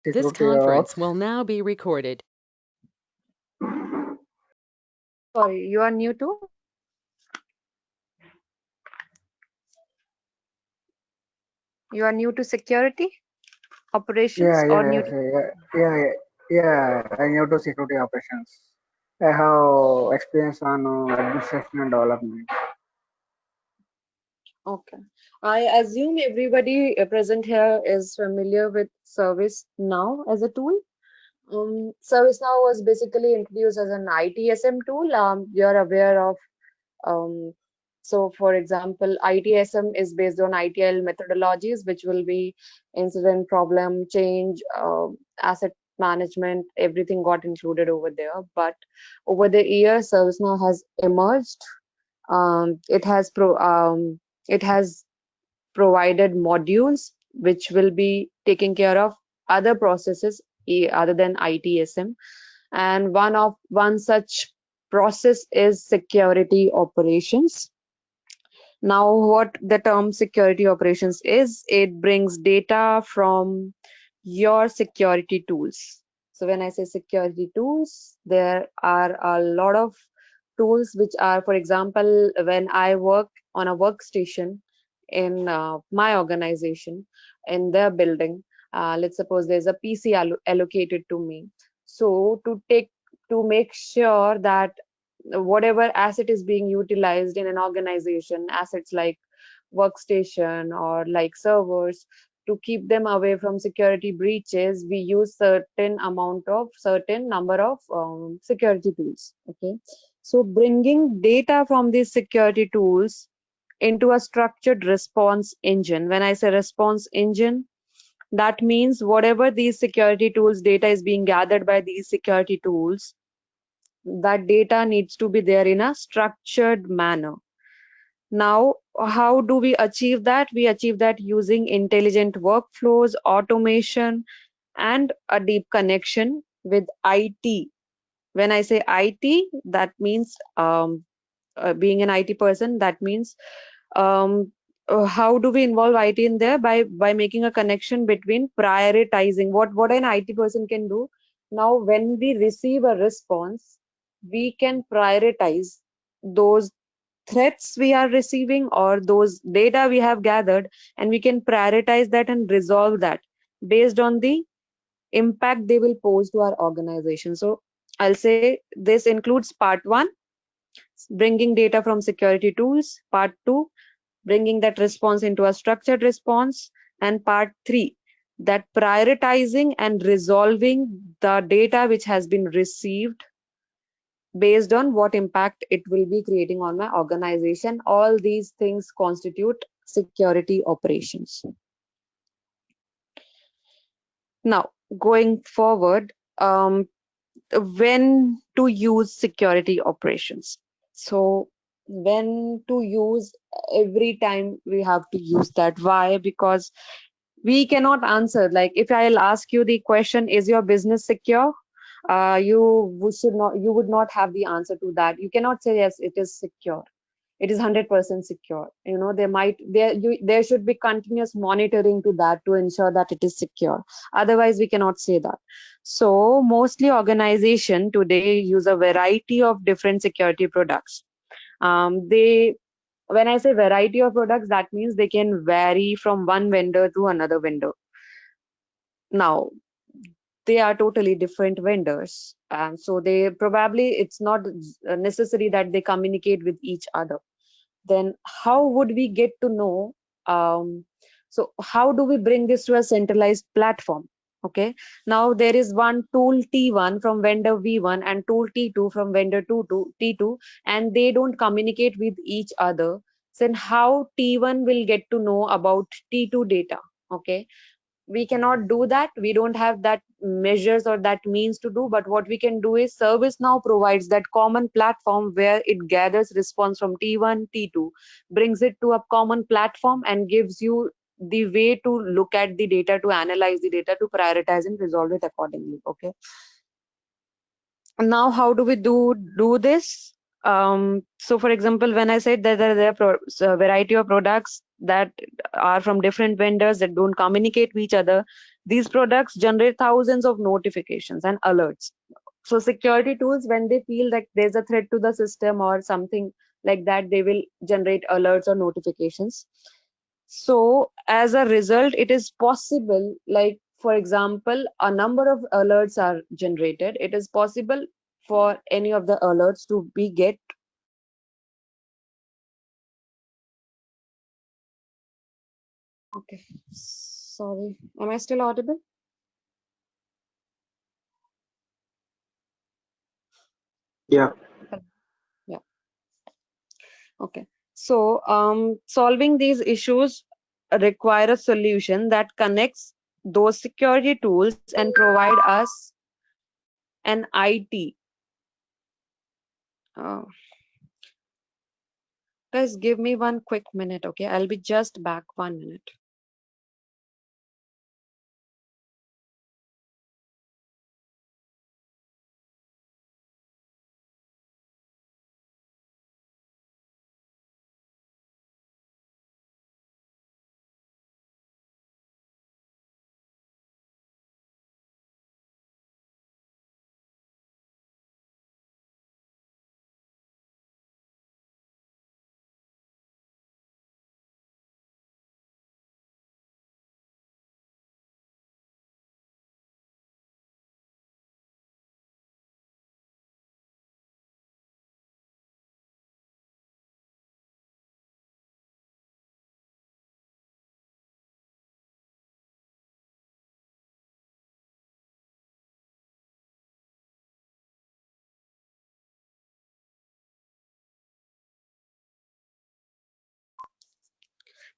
This Security conference Ops. will now be recorded. Sorry, you are new to? You are new to security operations Yeah, or yeah, new yes, to? yeah. I knew to security operations. I have experience on administration and development. Okay. I assume everybody present here is familiar with ServiceNow as a tool. ServiceNow was basically introduced as an ITSM tool. You're aware of, um, so for example, ITSM is based on ITIL methodologies, which will be incident, problem, change, asset management, everything got included over there. But over the years, ServiceNow has emerged. Um, it has pro, um, it has provided modules which will be taking care of other processes other than ITSM. And one such process is security operations. Now, what the term security operations is, it brings data from your security tools. So when I say security tools, there are a lot of tools which are, for example, when I work on a workstation in my organization, in their building, let's suppose there's a PC allocated to me. So to make sure that whatever asset is being utilized in an organization, assets like workstation or like servers, to keep them away from security breaches, we use certain number of security tools. Okay, so bringing data from these security tools into a structured response engine. When I say response engine, that means whatever these security tools data is being gathered by these security tools, that data needs to be there in a structured manner. Now, how do we achieve that? We achieve that using intelligent workflows, automation, and a deep connection with IT. When I say IT, that means being an IT person, that means um, how do we involve IT in there? By making a connection between prioritizing what an IT person can do. Now, when we receive a response, we can prioritize those threats we are receiving or those data we have gathered, and we can prioritize that and resolve that based on the impact they will pose to our organization. So I'll say this includes part one, bringing data from security tools; part two, bringing that response into a structured response; and part three, that prioritizing and resolving the data which has been received based on what impact it will be creating on my organization. All these things constitute security operations. Now, going forward, when to use security operations. So, when to use, every time we have to use that. Why? Because we cannot answer. Like if I'll ask you the question, is your business secure? You would not have the answer to that. You cannot say yes, it is secure. It is 100% secure. There should be continuous monitoring to that to ensure that it is secure. Otherwise, we cannot say that. So mostly organization today use a variety of different security products. When I say variety of products, that means they can vary from one vendor to another vendor. Now, they are totally different vendors, and so they probably, it's not necessary that they communicate with each other. Then how would we get to know? So how do we bring this to a centralized platform? Okay, now there is one tool T1 from vendor V1 and tool T2 from vendor T2, and they don't communicate with each other. Then how T1 will get to know about T2 data? Okay, we cannot do that. We don't have that measures or that means to do. But what we can do is ServiceNow provides that common platform where it gathers response from T1, T2, brings it to a common platform and gives you the way to look at the data, to analyze the data, to prioritize and resolve it accordingly. Okay. Now, how do we do this? So for example, when I said that there are a variety of products that are from different vendors that don't communicate with each other, These products generate thousands of notifications and alerts. So security tools, when they feel that there's a threat to the system or something like that, they will generate alerts or notifications. So as a result, it is possible, like for example, a number of alerts are generated. It is possible for any of the alerts to be get. Okay, sorry, am I still audible? Yeah. Yeah. Okay. So solving these issues require a solution that connects those security tools and provide us an IT. Uh, Guys, give me one quick minute, okay? I'll be just back 1 minute.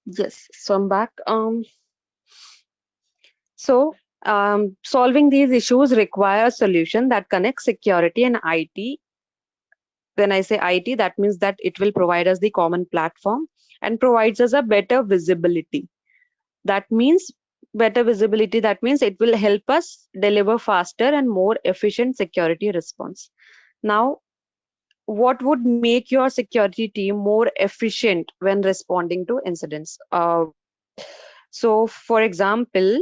Yes, so I'm back. Solving these issues require a solution that connects security and IT. When I say IT, that means that it will provide us the common platform and provides us a better visibility. That means better visibility. That means it will help us deliver faster and more efficient security response. Now, what would make your security team more efficient when responding to incidents? So, for example,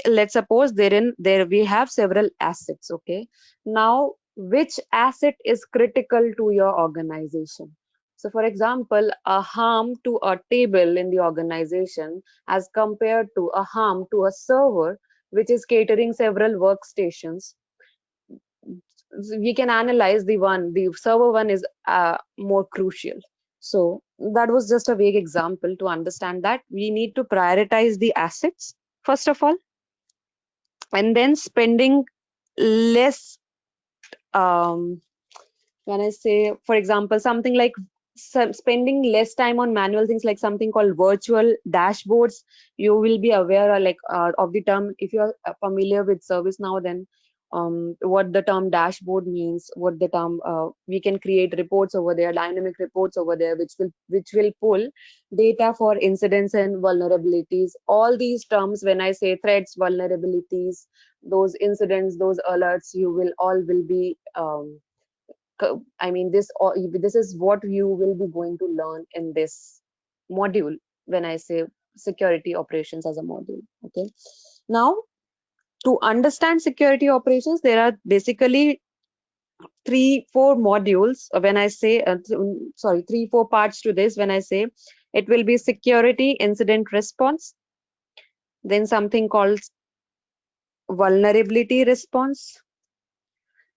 let's suppose there we have several assets. Okay, now which asset is critical to your organization? So, for example, a harm to a table in the organization as compared to a harm to a server, which is catering several workstations, we can analyze the server one is more crucial. So that was just a vague example to understand that we need to prioritize the assets first of all, and then spending less. um, when I say, for example, something like spending less time on manual things, like something called virtual dashboards. You will be aware of the term. If you are familiar with ServiceNow, then what the term dashboard means, what the term we can create reports over there, dynamic reports over there, which will pull data for incidents and vulnerabilities. All these terms, when I say threats, vulnerabilities, those incidents, those alerts, you will all will be I mean, this is what you will be going to learn in this module when I say security operations as a module. Okay. Now, to understand security operations, there are basically four modules. When I say, sorry, 4 parts to this. When I say it will be security incident response, then something called vulnerability response,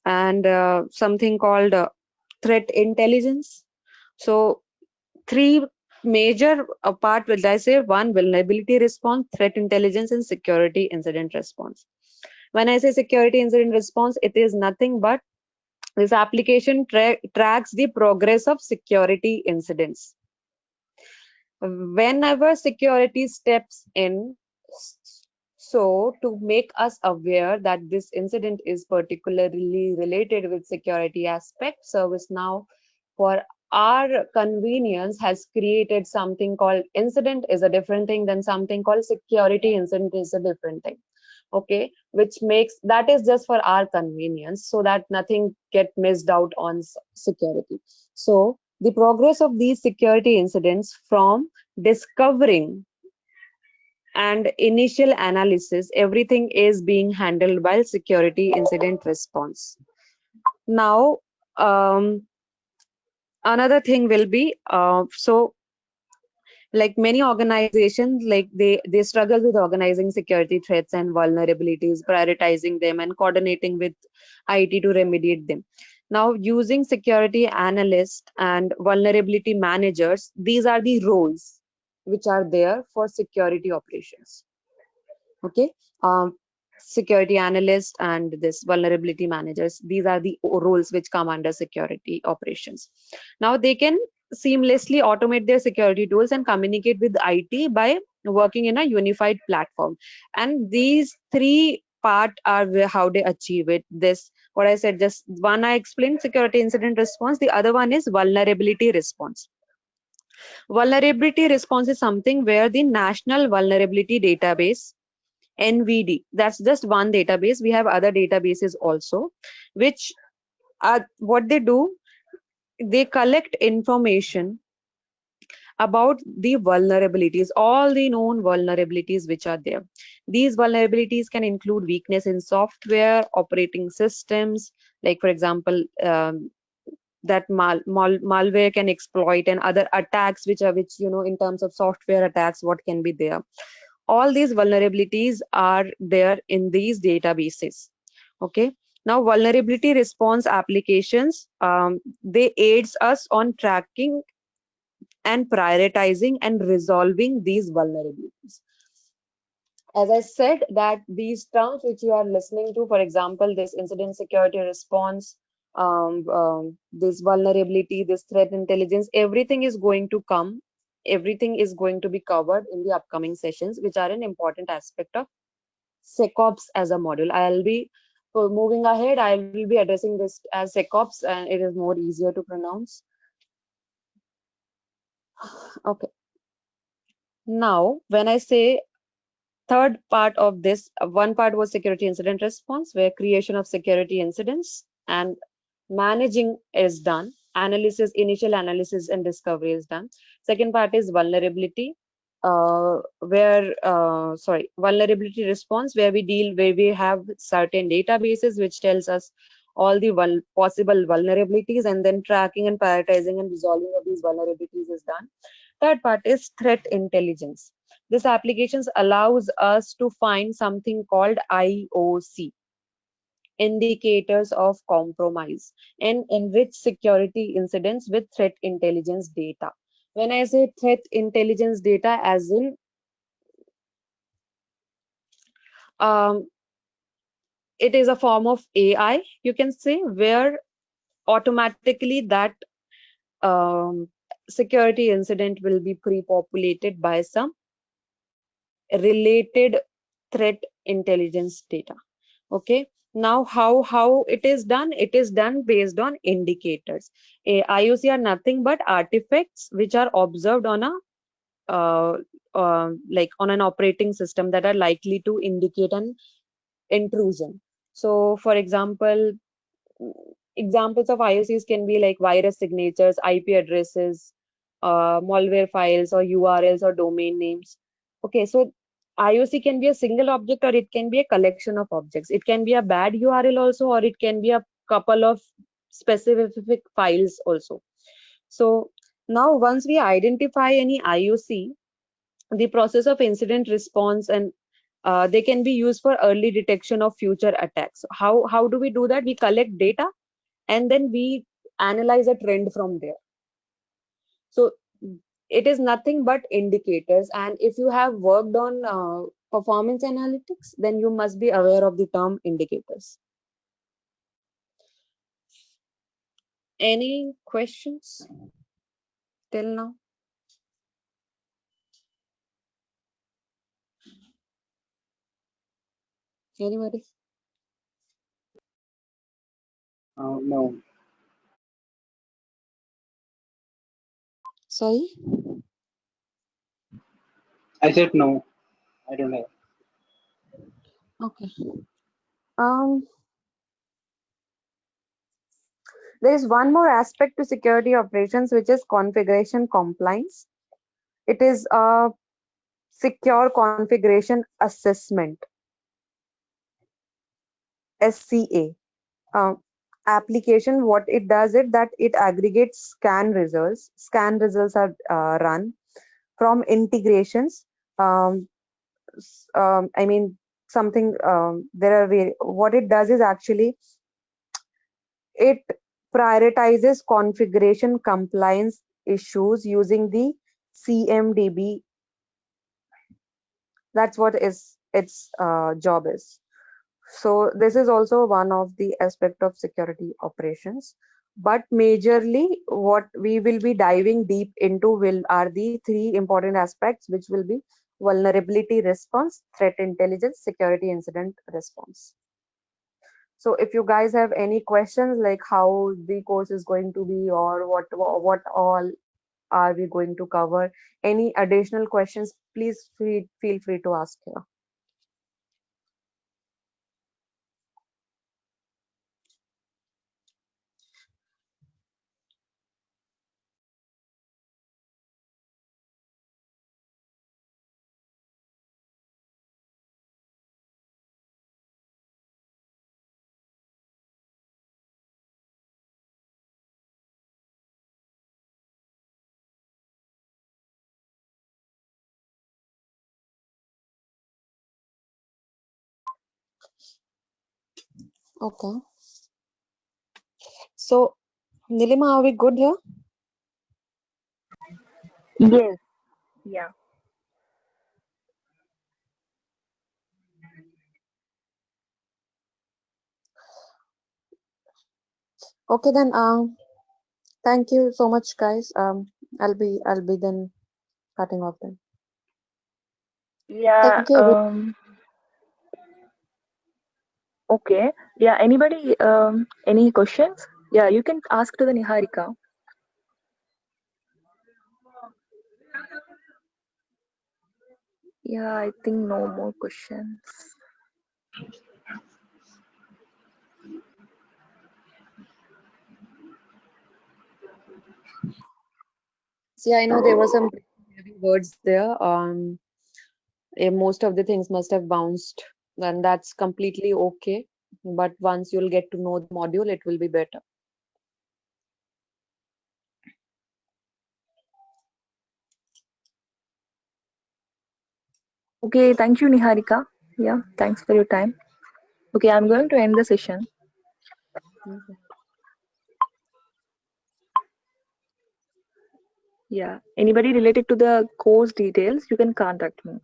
and something called threat intelligence. So three major part, will I say, one, vulnerability response, threat intelligence, and security incident response. When I say security incident response, it is nothing but this application tracks the progress of security incidents. Whenever security steps in, so to make us aware that this incident is particularly related with security aspect, ServiceNow, for our convenience, has created something called incident is a different thing than something called security incident is a different thing. Okay, which makes that is just for our convenience, so that nothing get missed out on security. So the progress of these security incidents from discovering and initial analysis, everything is being handled by security incident response. Now, another thing will be like many organizations, like they struggle with organizing security threats and vulnerabilities, prioritizing them and coordinating with IT to remediate them. Now, using security analysts and vulnerability managers, these are the roles which are there for security operations. Okay. Security analyst and this vulnerability managers, these are the roles which come under security operations. Now they can seamlessly automate their security tools and communicate with IT by working in a unified platform. And these three part are how they achieve it. This, what I said, just one I explained, security incident response, the other one is vulnerability response. Vulnerability response is something where the national vulnerability database, NVD, that's just one database. We have other databases also, which are what they do, they collect information about the vulnerabilities, all the known vulnerabilities which are there. These vulnerabilities can include weakness in software, operating systems, like for example, that malware can exploit, and other attacks which are, which, you know, in terms of software attacks, what can be there. All these vulnerabilities are there in these databases. Okay. Now, vulnerability response applications, they aids us on tracking and prioritizing and resolving these vulnerabilities. As I said, that these terms which you are listening to, for example, this incident security response, this vulnerability, this threat intelligence, everything is going to come, everything is going to be covered in the upcoming sessions, which are an important aspect of SecOps as a module. I'll be moving ahead. I will be addressing this as SecOps, and it is more easier to pronounce. Okay. Now, when I say third part of this, one part was security incident response, where creation of security incidents and managing is done. Analysis, initial analysis and discovery is done. Second part is vulnerability, vulnerability response, where we have certain databases which tells us all the possible vulnerabilities, and then tracking and prioritizing and resolving of these vulnerabilities is done. Third part is threat intelligence. This applications allows us to find something called IOC, indicators of compromise, and enrich security incidents with threat intelligence data. When I say threat intelligence data, as in um, it is a form of AI, you can say, where automatically that security incident will be pre-populated by some related threat intelligence data. Okay. Now, how it is done? It is done based on indicators. IOC are nothing but artifacts which are observed on a like on an operating system that are likely to indicate an intrusion. So, for example, examples of IOCs can be like virus signatures, IP addresses, malware files, or URLs or domain names. Okay, so IOC can be a single object, or it can be a collection of objects. It can be a bad URL also, or it can be a couple of specific files also. So now, once we identify any IOC, the process of incident response, and they can be used for early detection of future attacks. How do we do that? We collect data and then we analyze a trend from there. So it is nothing but indicators, and if you have worked on performance analytics, then you must be aware of the term indicators. Any questions till now? Anybody? No. Sorry. I said no. I don't have. Okay. um there is one more aspect to security operations, which is configuration compliance. It is a secure configuration assessment, SCA. Application, what it does is that it aggregates scan results. Scan results are run from integrations. Um, I mean, something, there are, what it does is actually it prioritizes configuration compliance issues using the CMDB. That's what is its job is. So this is also one of the aspect of security operations. But majorly, what we will be diving deep into will are the three important aspects, which will be vulnerability response, threat intelligence, security incident response. So if you guys have any questions like how the course is going to be, or what all are we going to cover, any additional questions, please feel free to ask here. Okay. So, Nilima, are we good here? Yes, yeah. Okay then. Thank you so much, guys. I'll be then cutting off then. Yeah, Thank you, everyone. okay. Yeah, anybody, any questions? Yeah, you can ask to the Niharika. Yeah, I think no more questions. See, I know there were some heavy words there. Most of the things must have bounced, and that's completely okay. But once you'll get to know the module, it will be better. Okay, thank you, Niharika. Yeah, thanks for your time. Okay, I'm going to end the session. Okay. Yeah, anybody related to the course details, you can contact me.